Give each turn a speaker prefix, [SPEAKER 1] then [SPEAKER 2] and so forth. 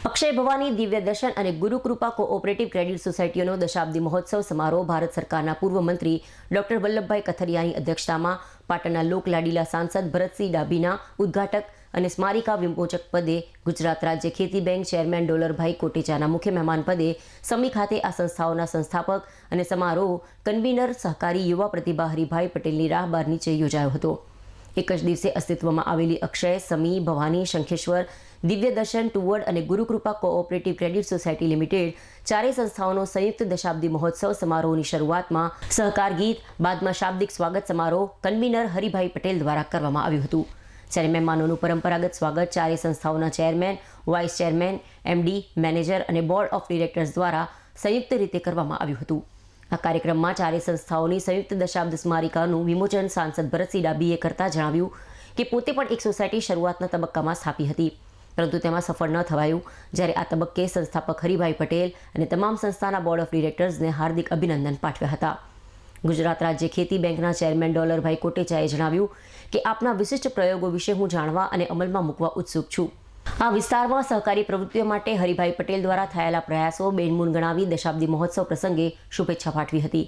[SPEAKER 1] અક્ષય ભવાની દિવ્ય દર્શન અને ગુરુકૃપા કોઓપરેટિવ ક્રેડિટ સોસાયટીનો દશાબ્દી મહોત્સવ સમારોહ ભારત સરકારના પૂર્વ મંત્રી ડોક્ટર વલ્લભભાઈ કથરિયાની અધ્યક્ષતામાં પાટણના લોકલાડીલા સાંસદ ભરતસિંહ ડાભીના ઉદ્ઘાટક અને સ્મારિકા વિમોચક પદે, ગુજરાત રાજ્ય ખેતી બેંક ચેરમેન ડોલરભાઈ કોટેચાના મુખ્ય મહેમાન પદે, સમી ખાતે આ સંસ્થાઓના સંસ્થાપક અને સમારોહ કન્વીનર સહકારી યુવા પ્રતિભા હરિભાઈ પટેલની રાહબર નીચે યોજાયો હતો। એક જ દિવસે અસ્તિત્વમાં આવેલી અક્ષય, સમી, ભવાની, શંખેશ્વર, દિવ્ય દર્શન, ટુવર્ડ અને Gurukripa cooperative credit society limited ચારેય સંસ્થાઓનો સંયુક્ત દશાબ્દી મહોત્સવ સમારોહની શરૂઆતમાં સહકાર ગીત, બાદમાં શાબ્દિક સ્વાગત સમારોહ કન્વીનર હરિભાઈ પટેલ દ્વારા કરવામાં આવ્યું હતું। જ્યારે મહેમાનોનું પરંપરાગત સ્વાગત ચારેય સંસ્થાઓના chairman, vice chairman, MD, manager અને બોર્ડ ઓફ ડિરેક્ટર્સ દ્વારા સંયુક્ત રીતે કરવામાં આવ્યું હતું। આ કાર્યક્રમમાં ચારેય સંસ્થાઓની સંયુક્ત દશાબ્દ સ્મારિકાનું વિમોચન સાંસદ ભરતસિંહ ડાભીએ કરતા જણાવ્યું કે પોતે પણ એક સોસાયટી શરૂઆતના તબક્કામાં સ્થાપી હતી, પરંતુ તેમાં સફળ ન થવાયું। જ્યારે આ તબક્કે સંસ્થાપક હરિભાઈ પટેલ અને તમામ સંસ્થાના બોર્ડ ઓફ ડિરેક્ટર્સને હાર્દિક અભિનંદન પાઠવ્યા હતા। ગુજરાત રાજ્ય ખેતી બેંકના ચેરમેન ડોલરભાઈ કોટેચાએ જણાવ્યું કે આપના વિશિષ્ટ પ્રયોગો વિશે હું જાણવા અને અમલમાં મૂકવા ઉત્સુક છું। આ વિસ્તારમાં સહકારી પ્રવૃત્તિઓ માટે હરિભાઈ પટેલ દ્વારા થયેલા પ્રયાસો બેનમૂન ગણાવી દશાબ્દી મહોત્સવ પ્રસંગે શુભેચ્છા પાઠવી હતી।